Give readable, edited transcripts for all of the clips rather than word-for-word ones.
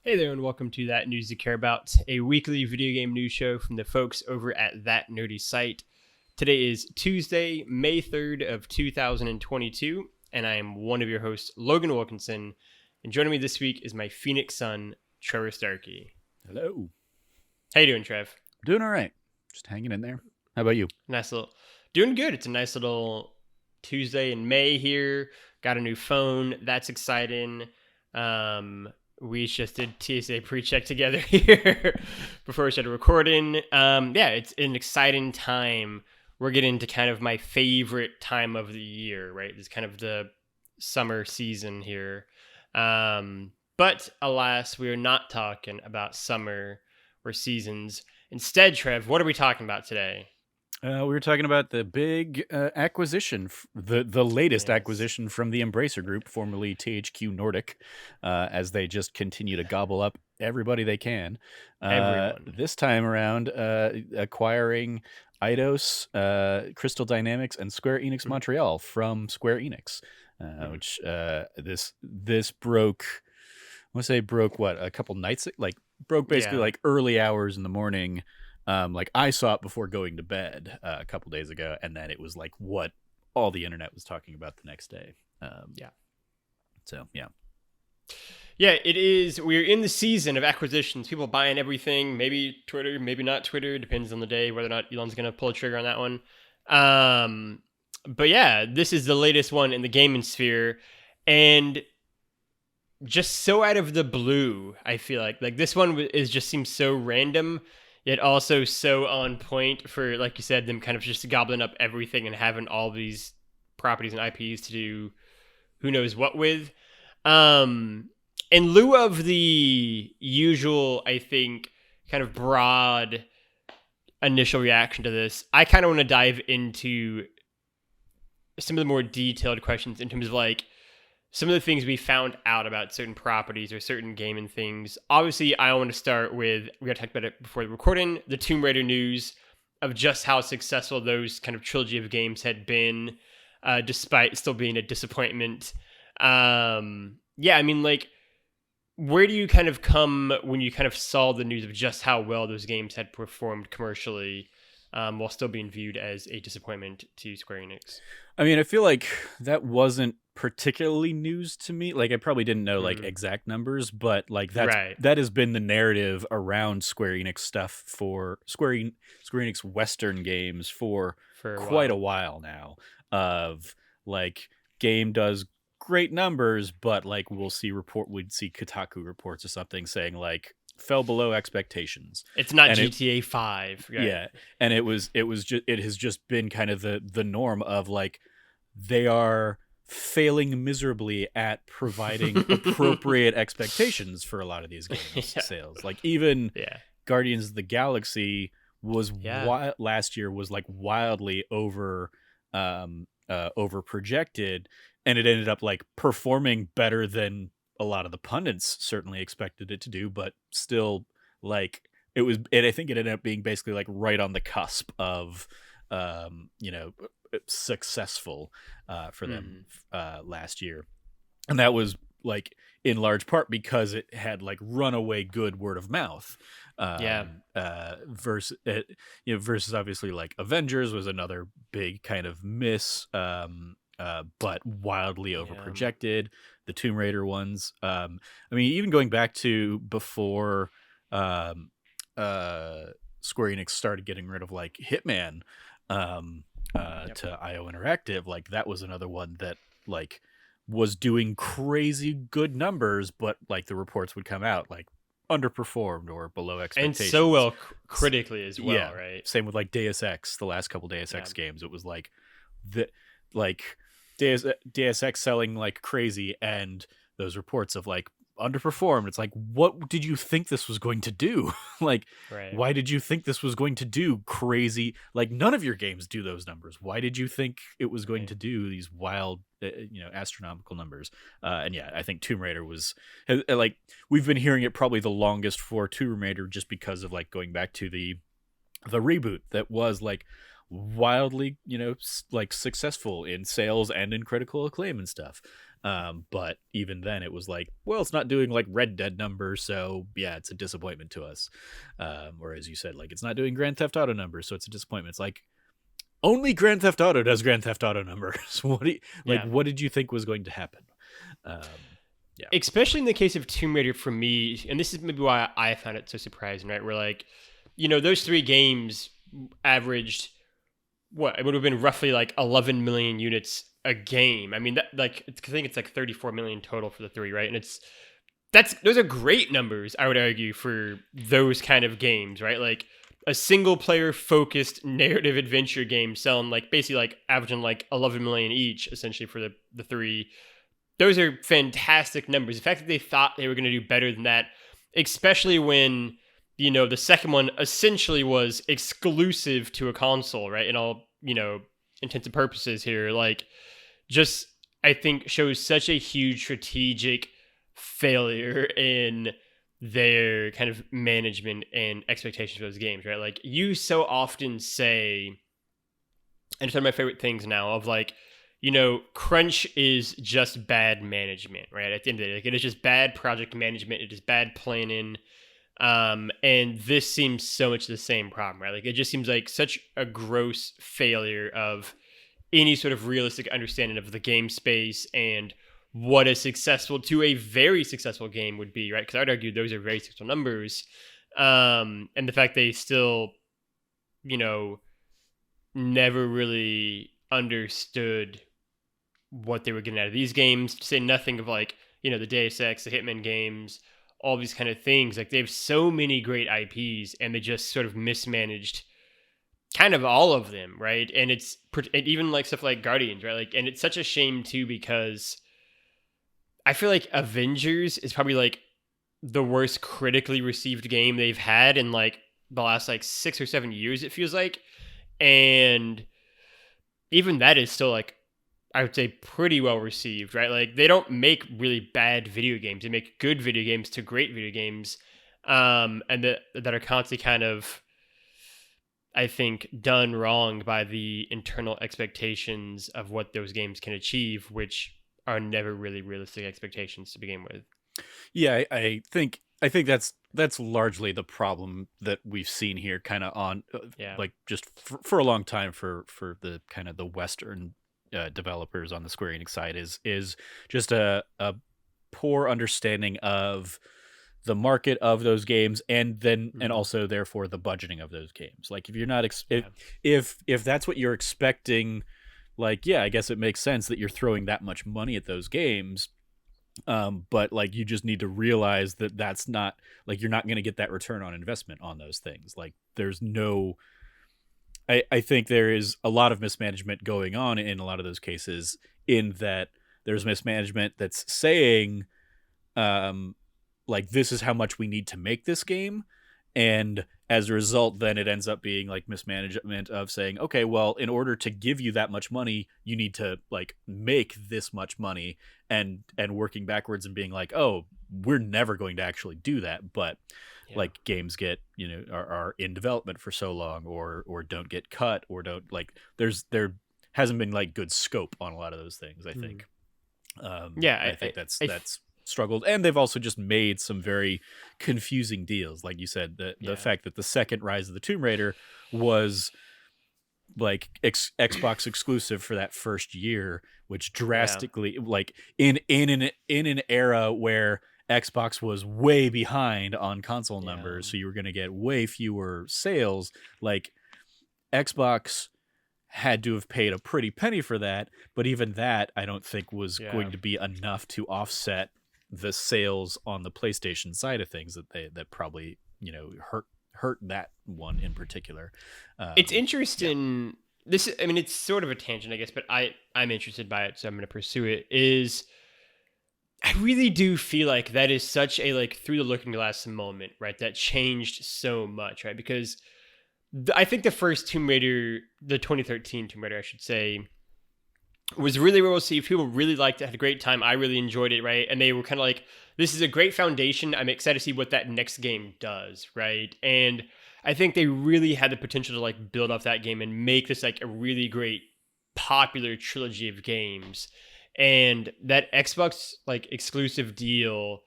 Hey there, and welcome to That News You Care About, a weekly video game news show from the folks over at That Nerdy Site. Today is Tuesday, May 3rd of 2022, and I am one of your hosts, Logan Wilkinson, and joining me this week is my Phoenix son, Trevor Starkey. Hello. How you doing, Trev? Doing all right. Just hanging in there. How about you? Doing good. It's a nice little Tuesday in May here. Got a new phone. That's exciting. We just did TSA pre-check together here before we started recording. It's an exciting time. We're getting to kind of my favorite time of the year, right? It's kind of the summer season here. But alas, we are not talking about summer or seasons. Instead, Trev, what are we talking about today? We were talking about the big acquisition, the latest acquisition from the Embracer Group, formerly THQ Nordic, as they just continue to gobble up everybody they can. This time around, acquiring Eidos, Crystal Dynamics, and Square Enix Montreal from Square Enix, which this broke. I want to say broke a couple nights, broke basically like early hours in the morning. I saw it before going to bed a couple days ago, and then it was like what all the internet was talking about the next day. Yeah, it is. We're in the season of acquisitions. People buying everything. Maybe Twitter, maybe not Twitter. Depends on the day whether or not Elon's going to pull a trigger on that one. But yeah, this is the latest one in the gaming sphere, and just so out of the blue. I feel like this one seems so random. Yet also so on point for, like you said, them kind of just gobbling up everything and having all these properties and IPs to do who knows what with. In lieu of the usual, I think, kind of broad initial reaction to this, I kind of want to dive into some of the more detailed questions in terms of like some of the things we found out about certain properties or certain gaming things. Obviously, I want to start with, we got to talk about it before the recording, the Tomb Raider news of just how successful those kind of trilogy of games had been, despite still being a disappointment. Where do you kind of come when you kind of saw the news of just how well those games had performed commercially, while still being viewed as a disappointment to Square Enix? I mean, I feel like that wasn't particularly news to me. Like, I probably didn't know exact numbers, but like that has been the narrative around Square Enix stuff for Square Enix Western games for quite a while now. Of like, game does great numbers, but like we'd see Kotaku reports or something saying like fell below expectations. It's not GTA 5. Right? Yeah. And it has just been kind of the norm of like they are failing miserably at providing appropriate expectations for a lot of these games sales. Like even Guardians of the Galaxy was last year was like wildly over projected, and it ended up like performing better than a lot of the pundits certainly expected it to do, but still like I think it ended up being basically like right on the cusp of successful for them last year. And that was like in large part because it had like runaway good word of mouth. Versus obviously like Avengers was another big kind of miss, but wildly over projected. The Tomb Raider ones. I mean, even going back to before Square Enix started getting rid of like Hitman to IO Interactive, like that was another one that like was doing crazy good numbers, but like the reports would come out like underperformed or below expectations. And so well critically as well, right? Same with like Deus Ex, the last couple Deus Ex games. It was like Deus Ex selling like crazy, and those reports of like underperformed. It's like, what did you think this was going to do? Why did you think this was going to do crazy? Like none of your games do those numbers. Why did you think it was going to do these wild, astronomical numbers? I think Tomb Raider was like, we've been hearing it probably the longest for Tomb Raider just because of like going back to the reboot that was like wildly, like successful in sales and in critical acclaim and stuff. But even then it was like, well, it's not doing like Red Dead numbers, so yeah, it's a disappointment to us. Or as you said, like, it's not doing Grand Theft Auto numbers, so it's a disappointment. It's like, only Grand Theft Auto does Grand Theft Auto numbers. Yeah. What did you think was going to happen? Um, yeah. Especially in the case of Tomb Raider for me, and this is maybe why I found it so surprising, right? Where like, those 3 games averaged what it would have been roughly like 11 million units a game. I mean, that like I think it's like 34 million total for the 3, right? And those are great numbers, I would argue, for those kind of games, right? Like a single player focused narrative adventure game selling like basically like averaging like 11 million each essentially for the 3. Those are fantastic numbers. The fact that they thought they were going to do better than that, especially when the second one essentially was exclusive to a console, right? In all, intents and purposes here, like, just, I think, shows such a huge strategic failure in their kind of management and expectations for those games, right? Like, you so often say, and it's one of my favorite things now, of like, crunch is just bad management, right? At the end of the day, like, it is just bad project management. It is bad planning. And this seems so much the same problem, right? Like, it just seems like such a gross failure of any sort of realistic understanding of the game space and what a successful to a very successful game would be, right? Because I would argue those are very successful numbers. And the fact they still, never really understood what they were getting out of these games, to say nothing of like, the Deus Ex, the Hitman games, all these kind of things. Like, they have so many great IPs and they just sort of mismanaged kind of all of them, right? And even like stuff like Guardians, right? Like, and it's such a shame too, because I feel like Avengers is probably like the worst critically received game they've had in like the last like 6 or 7 years, it feels like. And even that is still like, I would say, pretty well received, right? Like, they don't make really bad video games. They make good video games to great video games, and that are constantly kind of, I think, done wrong by the internal expectations of what those games can achieve, which are never really realistic expectations to begin with. Yeah, I think that's largely the problem that we've seen here, kind of on Yeah. like just for a long time for the kind of the Western developers on the Square Enix side is just a poor understanding of the market of those games, and then and also therefore the budgeting of those games. Like, if you're not if that's what you're expecting, like, yeah, I guess it makes sense that you're throwing that much money at those games. But like, you just need to realize that that's not, like, you're not going to get that return on investment on those things. Like, there's no, I think there is a lot of mismanagement going on in a lot of those cases, in that there's mismanagement that's saying, like, this is how much we need to make this game. And as a result, then it ends up being like mismanagement of saying, okay, well, in order to give you that much money, you need to like make this much money, and working backwards and being like, oh, we're never going to actually do that. But like, games get, are in development for so long, or don't get cut, or don't, like, there hasn't been like good scope on a lot of those things, I think. I think that's struggled, and they've also just made some very confusing deals. Like you said, the fact that the second Rise of the Tomb Raider was like Xbox exclusive for that first year, which drastically, like, in an era where Xbox was way behind on console numbers, so you were going to get way fewer sales. Like, Xbox had to have paid a pretty penny for that, but even that I don't think was going to be enough to offset the sales on the PlayStation side of things that probably hurt that one in particular. It's interesting. This, I mean, it's sort of a tangent, I guess, but I'm interested by it, so I'm going to pursue it. I really do feel like that is such a like through the looking glass moment, right? That changed so much, right? Because I think the first Tomb Raider, the 2013 Tomb Raider, I should say, was really well received. People really liked it, had a great time. I really enjoyed it, right? And they were kind of like, this is a great foundation. I'm excited to see what that next game does, right? And I think they really had the potential to like build off that game and make this like a really great popular trilogy of games. And that Xbox like exclusive deal,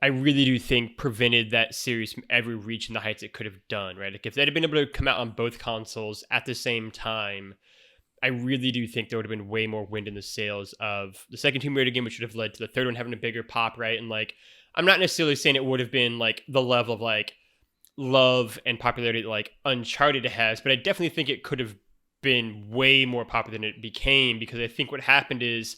I really do think prevented that series from ever reaching the heights it could have done, right? Like if they'd have been able to come out on both consoles at the same time, I really do think there would have been way more wind in the sails of the second Tomb Raider game, which would have led to the third one having a bigger pop, right? And like, I'm not necessarily saying it would have been like the level of like love and popularity that like Uncharted has, but I definitely think it could have been way more popular than it became, because I think what happened is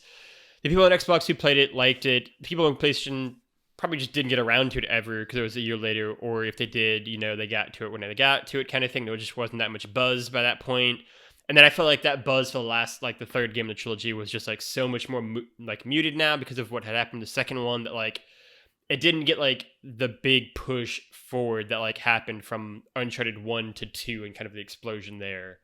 the people on Xbox who played it liked it. People on PlayStation probably just didn't get around to it ever because it was a year later, or if they did, they got to it when they got to it, kind of thing. There just wasn't that much buzz by that point. And then I felt like that buzz for the last, like the third game of the trilogy was just like so much more like muted now because of what had happened in the second one, that like it didn't get like the big push forward that like happened from Uncharted 1 to 2 and kind of the explosion there.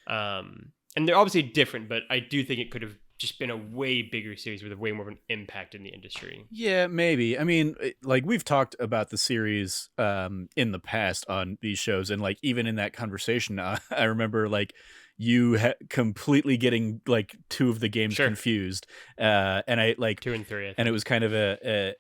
And they're obviously different, but I do think it could have just been a way bigger series with a way more of an impact in the industry. Yeah, maybe. I mean, like we've talked about the series in the past on these shows, and like even in that conversation, I remember like you completely getting like two of the games confused, and I like 2 and 3, and it was kind of a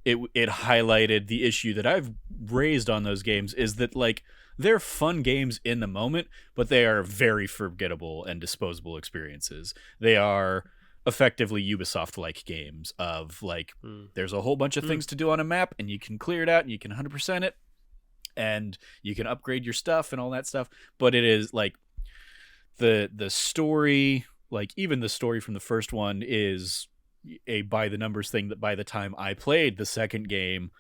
it highlighted the issue that I've raised on those games, is that like they're fun games in the moment, but they are very forgettable and disposable experiences. They are effectively Ubisoft-like games of like, there's a whole bunch of things to do on a map, and you can clear it out, and you can 100% it, and you can upgrade your stuff and all that stuff. But it is like the story, like even the story from the first one is a by the numbers thing that by the time I played the second game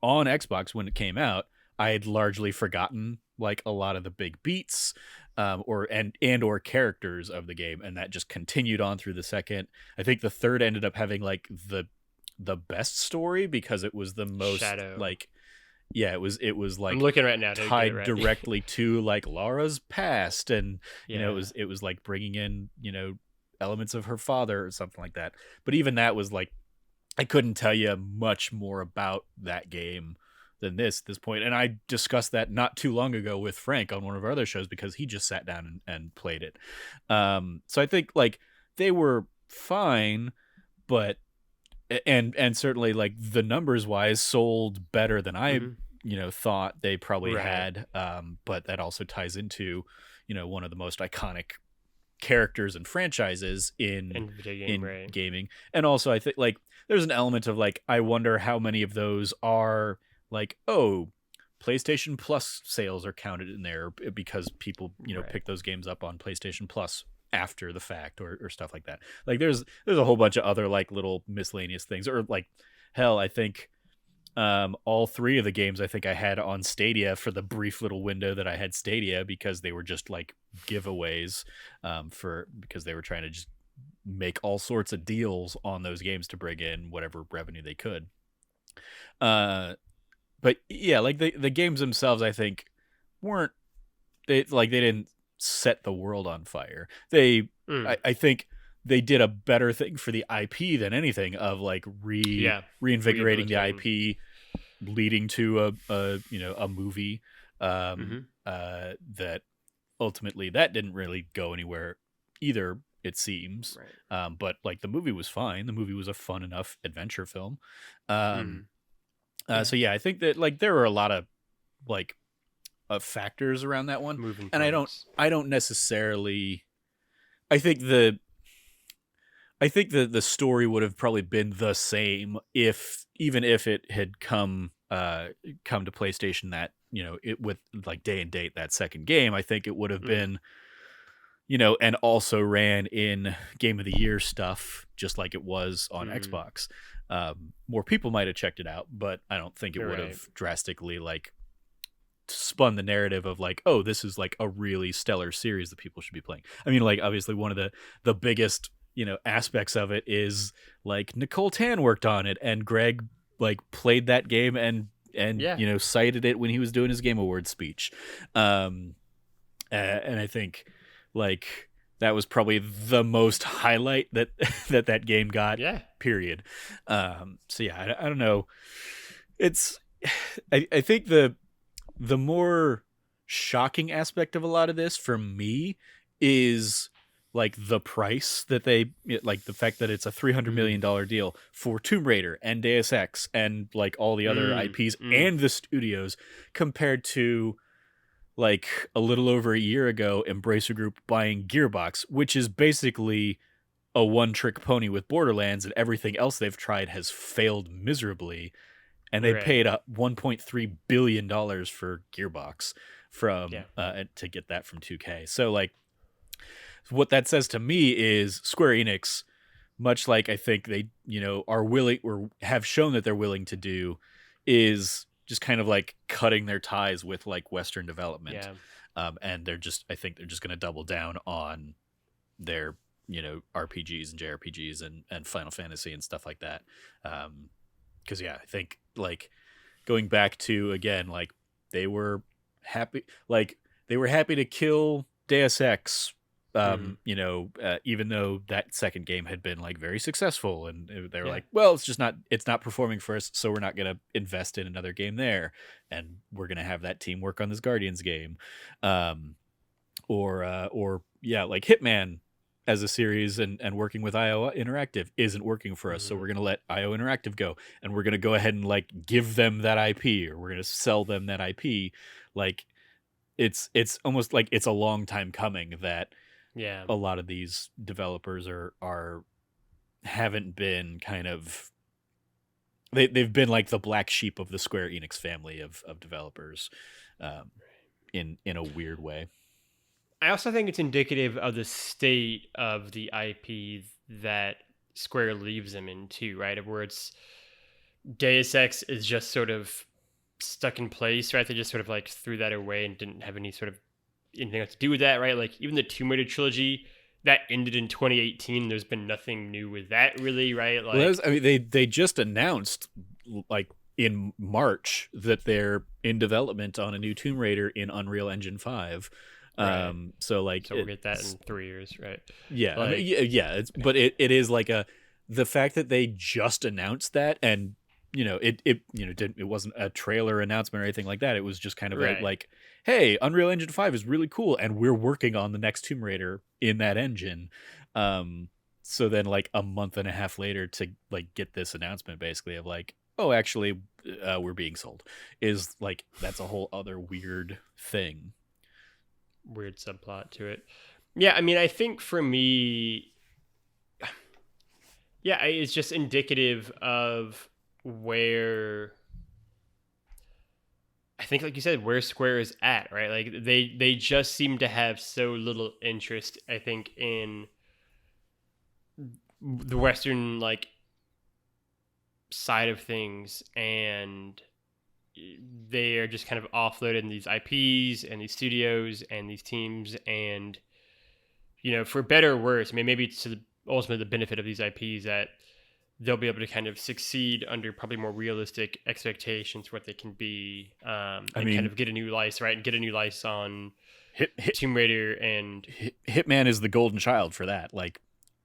on Xbox when it came out, I had largely forgotten like a lot of the big beats or characters of the game, and that just continued on through the second. I think the third ended up having like the best story because it was the most Shadow. like it was like I'm looking right now tied directly to like Laura's past, and it was like bringing in elements of her father or something like that. But even that was like, I couldn't tell you much more about that game than this point. And I discussed that not too long ago with Frank on one of our other shows, because he just sat down and played it. So I think like they were fine, but and certainly like the numbers wise sold better than I thought they probably had. But that also ties into one of the most iconic characters and franchises in gaming. And also I think like there's an element of like, I wonder how many of those are like, oh, PlayStation Plus sales are counted in there because people pick those games up on PlayStation Plus after the fact, or stuff like that. Like there's a whole bunch of other like little miscellaneous things, or like hell, I think all three of the games I think I had on Stadia for the brief little window that I had Stadia, because they were just like giveaways because they were trying to just make all sorts of deals on those games to bring in whatever revenue they could. But yeah, like the games themselves, I think they didn't set the world on fire. I think they did a better thing for the IP than anything, of like reinvigorating the IP, leading to a movie that ultimately that didn't really go anywhere either, it seems. But like the movie was fine. The movie was a fun enough adventure film. So yeah, I think that like there were a lot of like factors around that one, and I don't necessarily. I think the story would have probably been the same even if it had come to PlayStation that it with like day and date that second game. I think it would have been and also ran in Game of the Year stuff just like it was on Xbox. More people might have checked it out, but I don't think it would have drastically like spun the narrative of like, oh, this is like a really stellar series that people should be playing. I mean, like obviously one of the biggest aspects of it is like Nicole Tan worked on it, and Greg like played that game and cited it when he was doing his Game Awards speech. And I think like that was probably the most highlight that game got. Period. So yeah, I don't know. It's I think the more shocking aspect of a lot of this for me is like the price that they like the fact that it's a $300 million deal for Tomb Raider and Deus Ex and like all the other IPs and the studios compared to like a little over a year ago Embracer Group buying Gearbox, which is basically a one-trick pony with Borderlands, and everything else they've tried has failed miserably, and they paid $1.3 billion for Gearbox from to get that from 2K. So like what that says to me is Square Enix, much like I think they, are willing or have shown that they're willing to do, is just kind of like cutting their ties with like Western development. And I think they're just going to double down on their, RPGs and JRPGs and Final Fantasy and stuff like that. Cause I think like going back to, again, like they were happy to kill Deus Ex, even though that second game had been like very successful, and they were like, well, it's not performing for us, so we're not going to invest in another game there, and we're going to have that team work on this Guardians game, like Hitman as a series and working with IO Interactive isn't working for us, so we're going to let IO Interactive go, and we're going to go ahead and like give them that IP, or we're going to sell them that IP. Like it's almost like it's a long time coming that a lot of these developers haven't been kind of they've been like the black sheep of the Square Enix family of developers, in a weird way. I also think it's indicative of the state of the IP that Square leaves them in too, right? Where it's Deus Ex is just sort of stuck in place, right? They just sort of like threw that away and didn't have any sort of anything else to do with that, right? Like even the Tomb Raider trilogy that ended in 2018, there's been nothing new with that really, right? Like, they just announced like in March that they're in development on a new Tomb Raider in Unreal Engine 5. Right. So we'll get that in 3 years, right? Yeah, like, but it is like the fact that they just announced that, and it wasn't a trailer announcement or anything like that. It was just kind of like, hey, Unreal Engine 5 is really cool, and we're working on the next Tomb Raider in that engine. So then like a month and a half later to like get this announcement basically of like, oh, actually, we're being sold, is like, that's a whole other weird thing. Weird subplot to it. Yeah, I mean, I think for me, it's just indicative of where, I think, like you said, where Square is at, right? Like they just seem to have so little interest, I think, in the Western like side of things, and they are just kind of offloaded in these IPs and these studios and these teams, and for better or worse, I mean, maybe it's ultimately the benefit of these IPs that they'll be able to kind of succeed under probably more realistic expectations for what they can be, kind of get a new license, right? And get a new license on Tomb Raider, and Hitman is the golden child for that. Like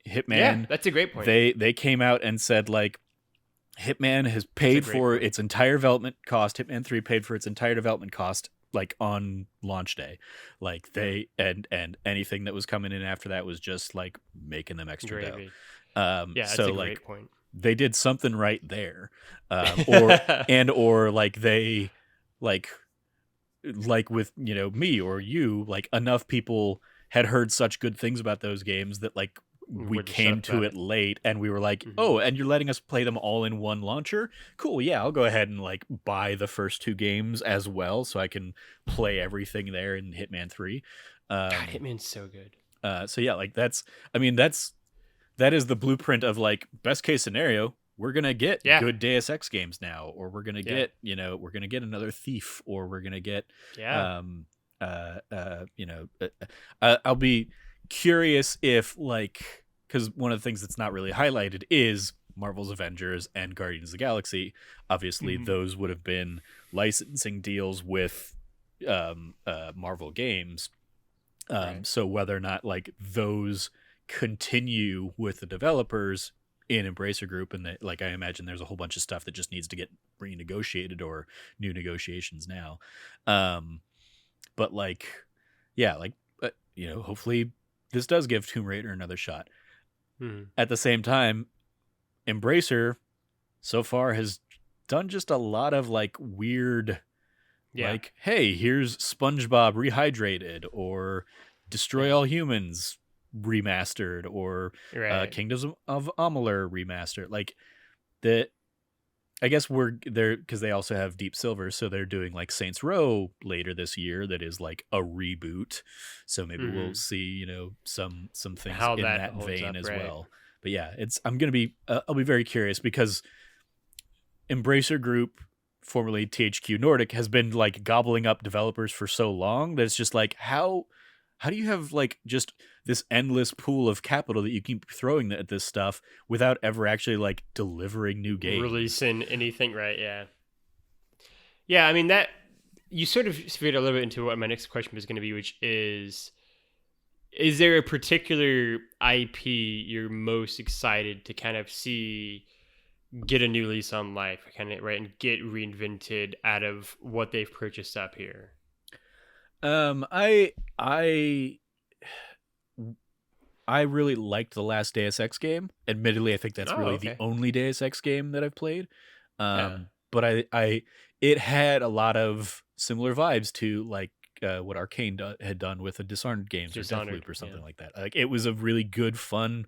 Hitman, yeah, that's a great point. They came out and said like, Hitman has paid for its entire development cost. Hitman 3 paid for its entire development cost, like on launch day. Like they and anything that was coming in after that was just like making them extra dough. That's a great point. They did something right there, or like they like with me or you, like enough people had heard such good things about those games that like we came to it late, and we were like, oh, and you're letting us play them all in one launcher? Cool, yeah, I'll go ahead and like buy the first 2 games as well, so I can play everything there in Hitman 3. God, Hitman's so good. So yeah, like that is the blueprint of like best case scenario. We're gonna get good Deus Ex games now, or we're gonna get another Thief, or we're gonna get I'll be curious if like, because one of the things that's not really highlighted is Marvel's Avengers and Guardians of the Galaxy. Obviously, those would have been licensing deals with Marvel games. So whether or not like those continue with the developers in Embracer Group, and that, like, I imagine there's a whole bunch of stuff that just needs to get renegotiated or new negotiations now. But like, yeah, like, hopefully this does give Tomb Raider another shot. Hmm. At the same time, Embracer so far has done just a lot of like weird, Yeah. like, hey, here's SpongeBob rehydrated, or Destroy All Humans remastered, or Right. Kingdoms of Amalur remastered. Like the, I guess we're there because they also have Deep Silver, so they're doing like Saints Row later this year. That is like a reboot. So maybe we'll Hmm. see, some things How in that that holds vein up, as right? well. But yeah, I'm gonna be I'll be very curious because Embracer Group, formerly THQ Nordic, has been like gobbling up developers for so long that it's just like how do you have like just this endless pool of capital that you keep throwing at this stuff without ever actually like delivering new games? Releasing anything, right? Yeah. Yeah, I mean that you sort of sphered a little bit into what my next question was going to be, which is there a particular IP you're most excited to kind of see get a new lease on life, kind of right, and get reinvented out of what they've purchased up here? I I really liked the last Deus Ex game. Admittedly, I think that's Oh, really the okay. only Deus Ex game that I've played. Yeah. But I it had a lot of similar vibes to like what Arcane had done with the Dishonored games or Dishonored. Deathloop or Yeah. something like that. Like it was a really good, fun,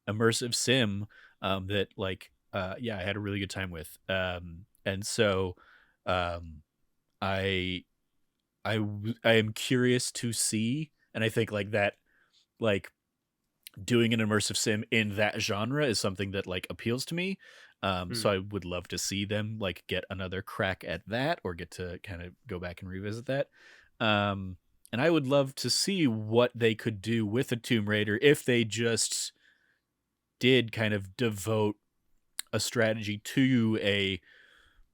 immersive sim that like yeah, I had a really good time with. And so um, I I am curious to see, and I think like that like doing an immersive sim in that genre is something that like appeals to me. So Hmm. I would love to see them like get another crack at that, or get to kind of go back and revisit that. Um, and I would love to see what they could do with a Tomb Raider if they just did kind of devote a strategy to a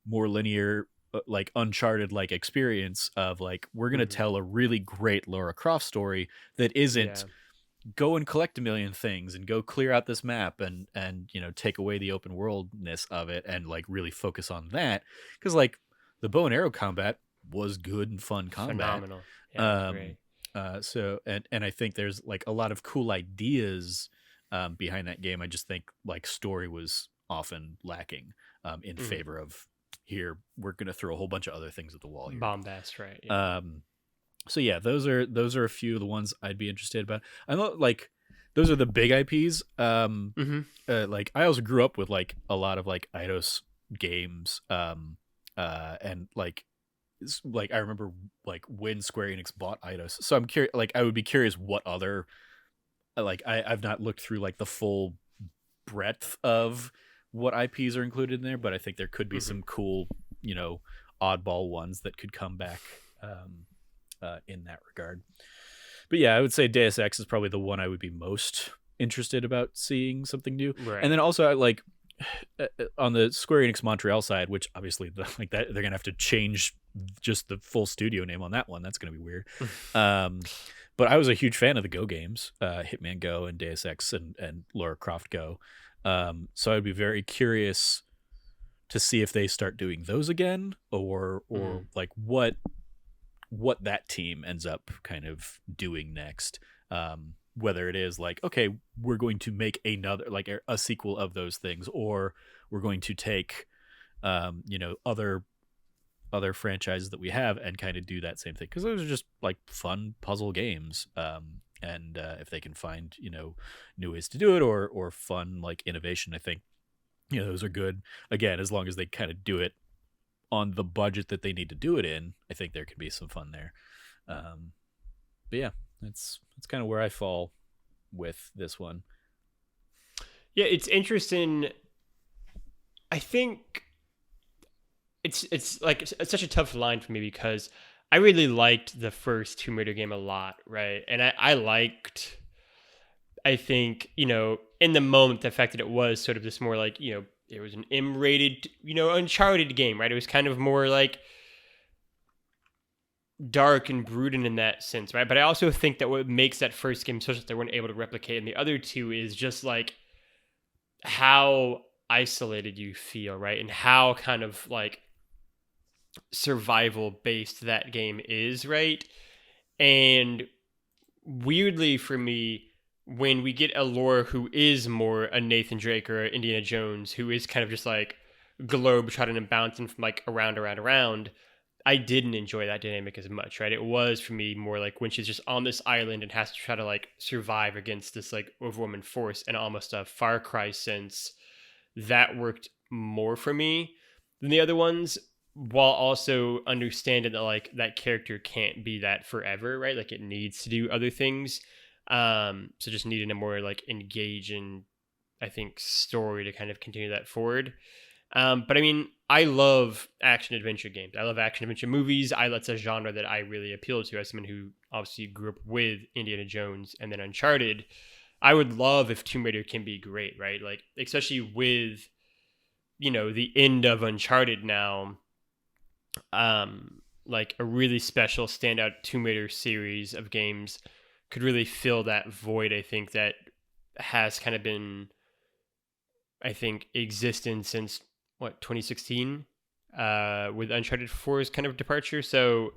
more linear, like Uncharted like experience of like, we're gonna Hmm. tell a really great Lara Croft story that isn't Yeah. go and collect a million things and go clear out this map and take away the open worldness of it and like really focus on that, because like the bow and arrow combat was good and fun combat. Phenomenal. Yeah, it was um great. so and I think there's like a lot of cool ideas behind that game. I just think like story was often lacking in Hmm. favor of, here we're gonna throw a whole bunch of other things at the wall here. Bombast, right? Yeah. um so yeah, those are a few of the ones I'd be interested about. I know like those are the big IPs. Hmm. Like I also grew up with like a lot of like Eidos games. And like I remember like when Square Enix bought Eidos. So I'm curious. Like I would be curious what other like I've not looked through like the full breadth of what IPs are included in there, but I think there could be Hmm. some cool, oddball ones that could come back. In that regard. But yeah, I would say Deus Ex is probably the one I would be most interested about seeing something new. And Right. then also I like on the Square Enix Montreal side, which obviously like that they're gonna have to change just the full studio name on that one. That's gonna be weird. But I was a huge fan of the Go games, Hitman Go and Deus Ex and Lara Croft Go. So I'd be very curious to see if they start doing those again, or Mm. like what that team ends up kind of doing next. Whether it is like, okay, we're going to make another like a sequel of those things, or we're going to take other franchises that we have and kind of do that same thing, because those are just like fun puzzle games. And if they can find new ways to do it, or fun like innovation, I think those are good. Again, as long as they kind of do it on the budget that they need to do it in, I think there could be some fun there. Um, but yeah, that's kind of where I fall with this one. Yeah, it's interesting. I think it's like it's such a tough line for me because I really liked the first Tomb Raider game a lot, right? And I liked, I think, in the moment, the fact that it was sort of this more like, it was an M-rated, Uncharted game, right? It was kind of more like dark and brooding in that sense, right? But I also think that what makes that first game such that they weren't able to replicate in the other two is just like how isolated you feel, right? And how kind of like survival based that game is, right? And weirdly for me, when we get a lore who is more a Nathan Drake or a Indiana Jones, who is kind of just like globe trotting and bouncing from like around, I didn't enjoy that dynamic as much, right? It was for me more like when she's just on this island and has to try to like survive against this like overwhelming force and almost a Far Cry sense. That worked more for me than the other ones, while also understanding that like that character can't be that forever, right? Like it needs to do other things. So just needing a more like engaging, I think, story to kind of continue that forward. But I mean, I love action adventure games. I love action adventure movies. That's a genre that I really appeal to as someone who obviously grew up with Indiana Jones and then Uncharted. I would love if Tomb Raider can be great, right? Like, especially with, the end of Uncharted now, like a really special standout Tomb Raider series of games could really fill that void, I think, that has kind of been, I think, existent since 2016, with Uncharted 4's kind of departure. So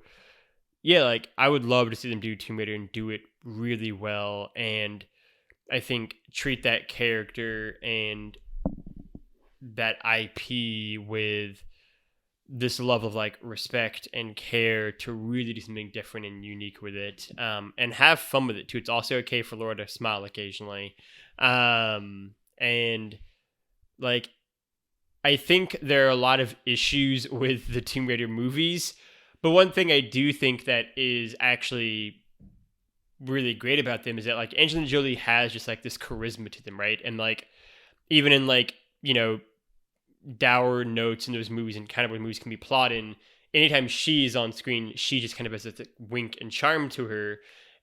yeah, like I would love to see them do Tomb Raider and do it really well, and I think treat that character and that IP with this level of like respect and care to really do something different and unique with it, and have fun with it too. It's also okay for Laura to smile occasionally, and like I think there are a lot of issues with the Tomb Raider movies, but one thing I do think that is actually really great about them is that like Angelina Jolie has just like this charisma to them, right? And like even in like dour notes in those movies and kind of where movies can be plotting, anytime she's on screen, she just kind of has this like, wink and charm to her.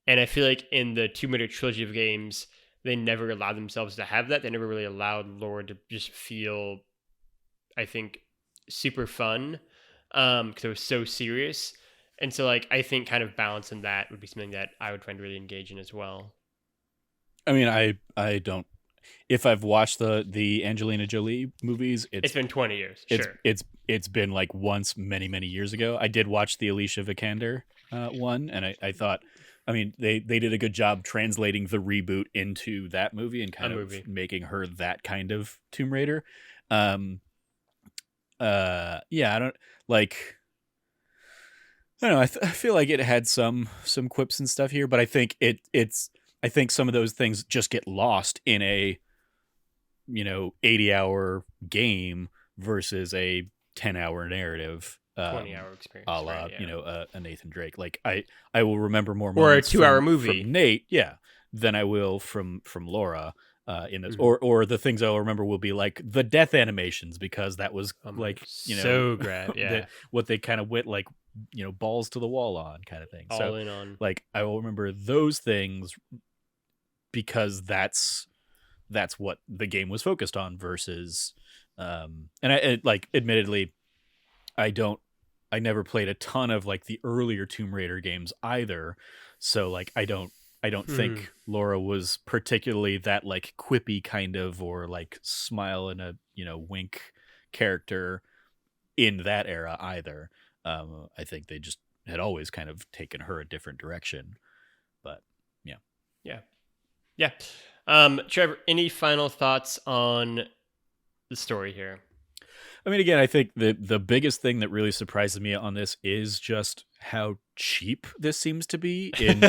And I feel like in the Tomb Raider trilogy of games, they never allowed themselves to have that. They never really allowed Laura to just feel, I think, super fun, because it was so serious. And so like I think kind of balancing that would be something that I would find really engaging as well. I mean, I don't. If I've watched the Angelina Jolie movies, It's been 20 years. it's Sure. it's been like once many years ago. I did watch the Alicia Vikander one, and I thought, I mean, they did a good job translating the reboot into that movie and kind of making her that kind of Tomb Raider. Yeah, I don't like. I don't know. I feel like it had some quips and stuff here, but I think I think some of those things just get lost in a 80-hour game versus a 10-hour narrative, 20-hour experience, a la right, yeah. A Nathan Drake. Like I will remember more or a moments 2-hour movie from Nate, yeah, than I will from Laura. In those, or the things I'll remember will be like the death animations, because that was like so great, yeah. what they kind of went like balls to the wall on kind of thing. All so in on. like I will remember those things because that's what the game was focused on versus and I like admittedly I never played a ton of like the earlier Tomb Raider games either, so like I don't think Laura was particularly that like quippy kind of or like smile and a wink character in that era either. I think they just had always kind of taken her a different direction, but yeah. Trevor, any final thoughts on the story here? I mean, again, I think the biggest thing that really surprises me on this is just how cheap this seems to be in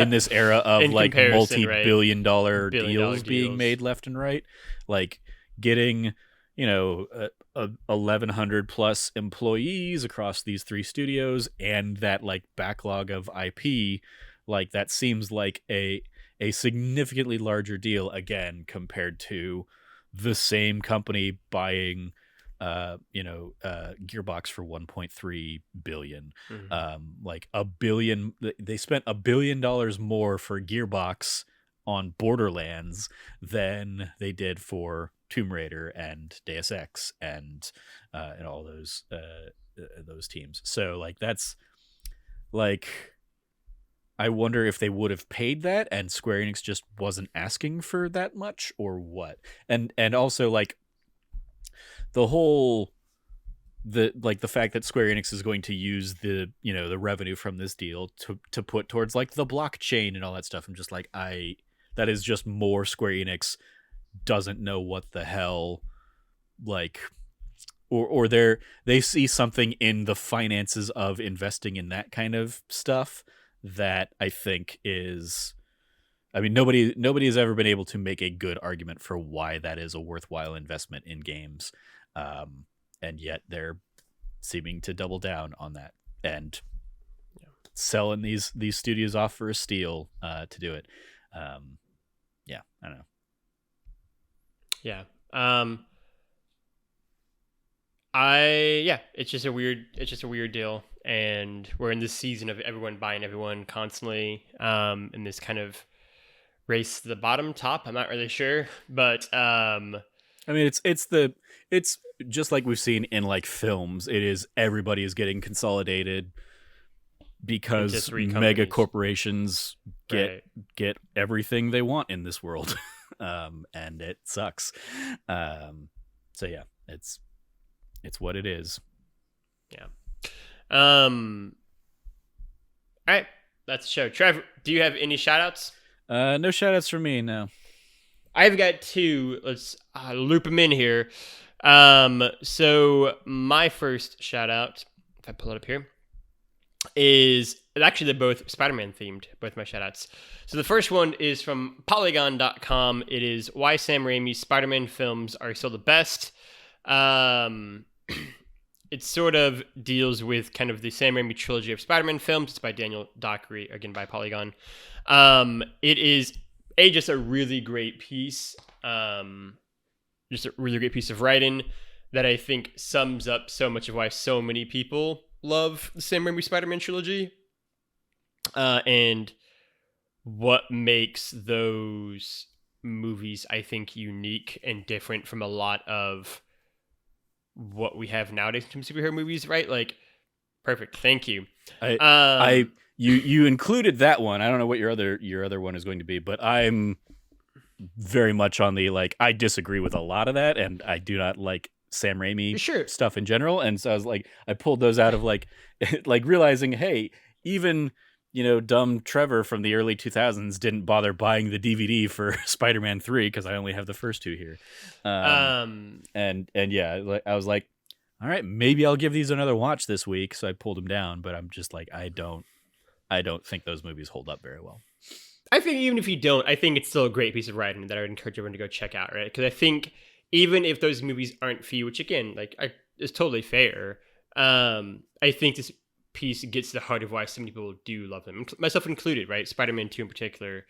this era of like multi-billion-dollar deals being made left and right. Like getting 1,100 plus employees across these 3 studios and that like backlog of IP, like that seems like a significantly larger deal again compared to the same company buying Gearbox for 1.3 billion. Like $1 billion. They spent $1 billion more for Gearbox on Borderlands than they did for Tomb Raider and Deus Ex and all those teams. So like that's like, I wonder if they would have paid that and Square Enix just wasn't asking for that much or what. And also like the whole the fact that Square Enix is going to use the the revenue from this deal to put towards like the blockchain and all that stuff. I'm just like, I That is just more Square Enix doesn't know what the hell, like, or they see something in the finances of investing in that kind of stuff that I think is, I mean, nobody has ever been able to make a good argument for why that is a worthwhile investment in games, and yet they're seeming to double down on that and selling these studios off for a steal to do it. Yeah, I don't know. Yeah. It's just a weird deal, and we're in this season of everyone buying everyone constantly, in this kind of race to the bottom top. I'm not really sure, but I mean, it's just like we've seen in like films. It is, everybody is getting consolidated because mega corporations get everything they want in this world, and it sucks. So yeah, it's what it is. Yeah. All right, that's the show. Trevor, do you have any shoutouts? No shoutouts from me, no. I've got two. Let's loop them in here. So my first shout out, if I pull it up here, is actually they're both Spider-Man themed, both my shout outs. So the first one is from Polygon.com. It is why Sam Raimi's Spider-Man films are still the best. It sort of deals with kind of the Sam Raimi trilogy of Spider-Man films. It's by Daniel Dockery, again by Polygon. It is just a really great piece. Just a really great piece of writing that I think sums up so much of why so many people love the Sam Raimi Spider-Man trilogy, and what makes those movies, I think, unique and different from a lot of what we have nowadays in terms of superhero movies, right? Like, perfect. Thank you. You included that one. I don't know what your other one is going to be, but I'm very much on the, like, I disagree with a lot of that, and I do not like Sam Raimi stuff in general. And so I was like, I pulled those out of like realizing, hey, even, dumb Trevor from the early 2000s didn't bother buying the DVD for Spider-Man 3 because I only have the first two here. And yeah, I was like, all right, maybe I'll give these another watch this week. So I pulled them down, but I'm just like, I don't think those movies hold up very well. I think even if you don't, I think it's still a great piece of writing that I would encourage everyone to go check out, right? Because I think even if those movies aren't for you, which again, is totally fair, I think this piece gets to the heart of why so many people do love them, myself included, right? Spider-Man 2 in particular,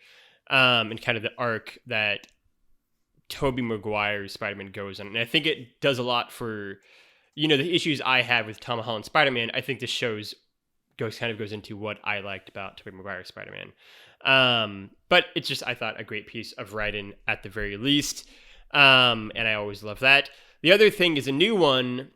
and kind of the arc that Tobey Maguire's Spider-Man goes on. And I think it does a lot for, the issues I have with Tom Holland's Spider-Man. I think this goes into what I liked about Tobey Maguire's Spider-Man. But it's just, I thought, a great piece of writing at the very least. And I always love that. The other thing is a new one,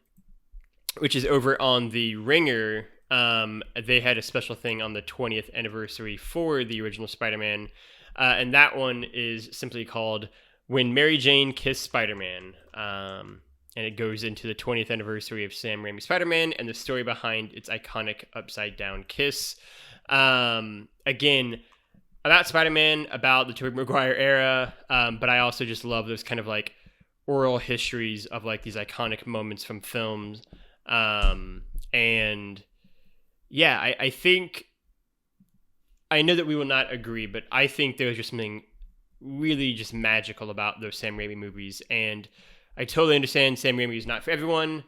which is over on the Ringer. They had a special thing on the 20th anniversary for the original Spider-Man. And that one is simply called When Mary Jane Kissed Spider-Man. And it goes into the 20th anniversary of Sam Raimi's Spider-Man and the story behind its iconic upside down kiss. Again, about Spider-Man, about the Tobey Maguire era, but I also just love those kind of like oral histories of like these iconic moments from films. And yeah, I think, I know that we will not agree, but I think there's just something really just magical about those Sam Raimi movies. And I totally understand Sam Raimi is not for everyone,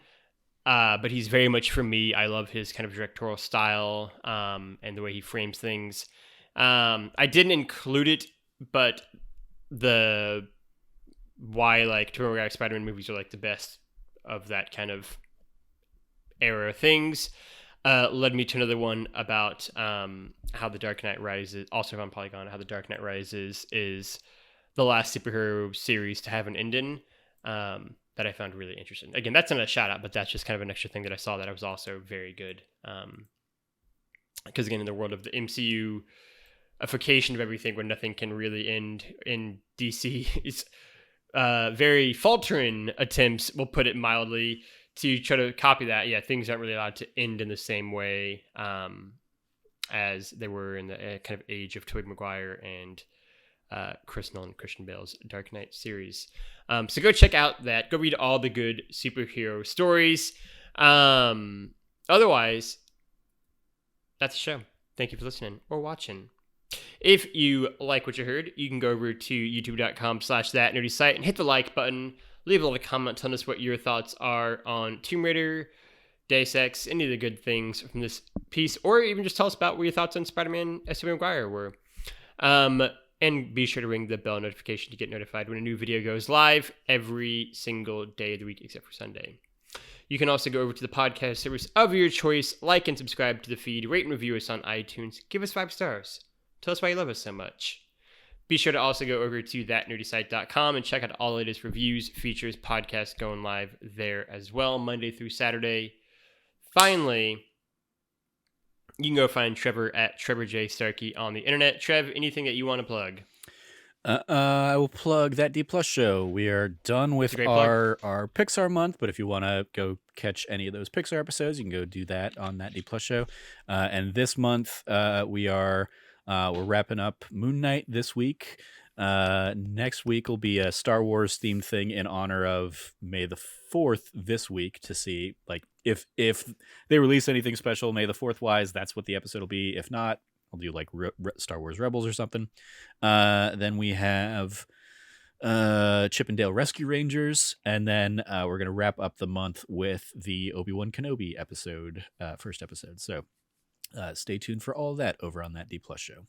but he's very much for me. I love his kind of directorial style, and the way he frames things. I didn't include it, but why like Tobey Maguire Spider-Man movies are like the best of that kind of era of things led me to another one about how The Dark Knight Rises, also on Polygon, how The Dark Knight Rises is the last superhero series to have an ending, that I found really interesting. Again, that's not a shout out, but that's just kind of an extra thing that I saw that was also very good. Because again, in the world of the MCU, ification of everything where nothing can really end in DC, it's very faltering attempts, we'll put it mildly, to try to copy that. Yeah, things aren't really allowed to end in the same way as they were in the kind of age of Tobey Maguire and Chris Nolan, Christian Bale's Dark Knight series. So go check out that. Go read all the good superhero stories. Otherwise, that's the show. Thank you for listening or watching. If you like what you heard, you can go over to youtube.com/thatnerdysite and hit the like button. Leave a little comment telling us what your thoughts are on Tomb Raider, Deus Ex, any of the good things from this piece, or even just tell us about what your thoughts on Spider-Man S. Tobey Maguire were. And be sure to ring the bell notification to get notified when a new video goes live every single day of the week except for Sunday. You can also go over to the podcast service of your choice, like and subscribe to the feed, rate and review us on iTunes, give us 5 stars. Tell us why you love us so much. Be sure to also go over to thatnerdysite.com and check out all the latest reviews, features, podcasts going live there as well, Monday through Saturday. Finally, you can go find Trevor at Trevor J. Starkey on the internet. Trev, anything that you want to plug? I will plug That D Plus show. We are done with our Pixar month, but if you want to go catch any of those Pixar episodes, you can go do that on That D Plus show. And this month, we're wrapping up Moon Knight this week. Next week will be a Star Wars themed thing in honor of May the 4th this week to see like if they release anything special May the 4th wise, that's what the episode will be. If not, I'll do like Star Wars Rebels or something. Then we have Chip and Dale Rescue Rangers, and then we're gonna wrap up the month with the Obi-Wan Kenobi episode, first episode. So stay tuned for all of that over on That D Plus show.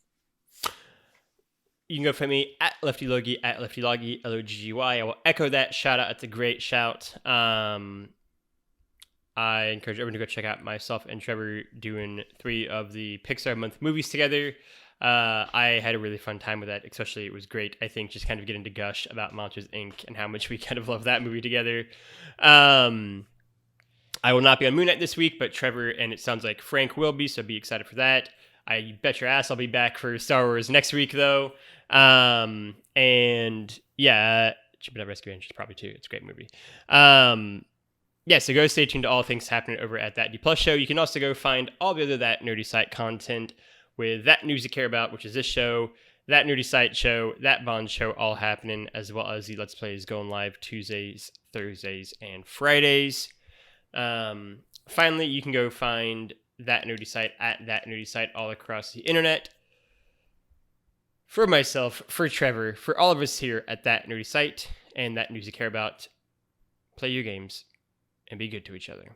You can go find me at LeftyLogie, at LeftyLoggy, LOGGY. I will echo that shout out. It's a great shout. I encourage everyone to go check out myself and Trevor doing 3 of the Pixar month movies together. I had a really fun time with that. Especially, it was great, I think, just kind of getting to gush about Monsters, Inc. and how much we kind of love that movie together. I will not be on Moon Knight this week, but Trevor and it sounds like Frank will be, so be excited for that. I bet your ass I'll be back for Star Wars next week, though. And yeah, Chip and Dale Rescue Rangers probably too. It's a great movie. So go stay tuned to all things happening over at That D Plus show. You can also go find all the other That Nerdy Site content with That News You Care About, which is this show, That Nerdy Site show, That Bond show, all happening, as well as the Let's Plays going live Tuesdays, Thursdays, and Fridays. Finally, you can go find That Nerdy Site at That Nerdy Site all across the internet. For myself, for Trevor, for all of us here at That Nerdy Site and That News You Care About, play your games and be good to each other.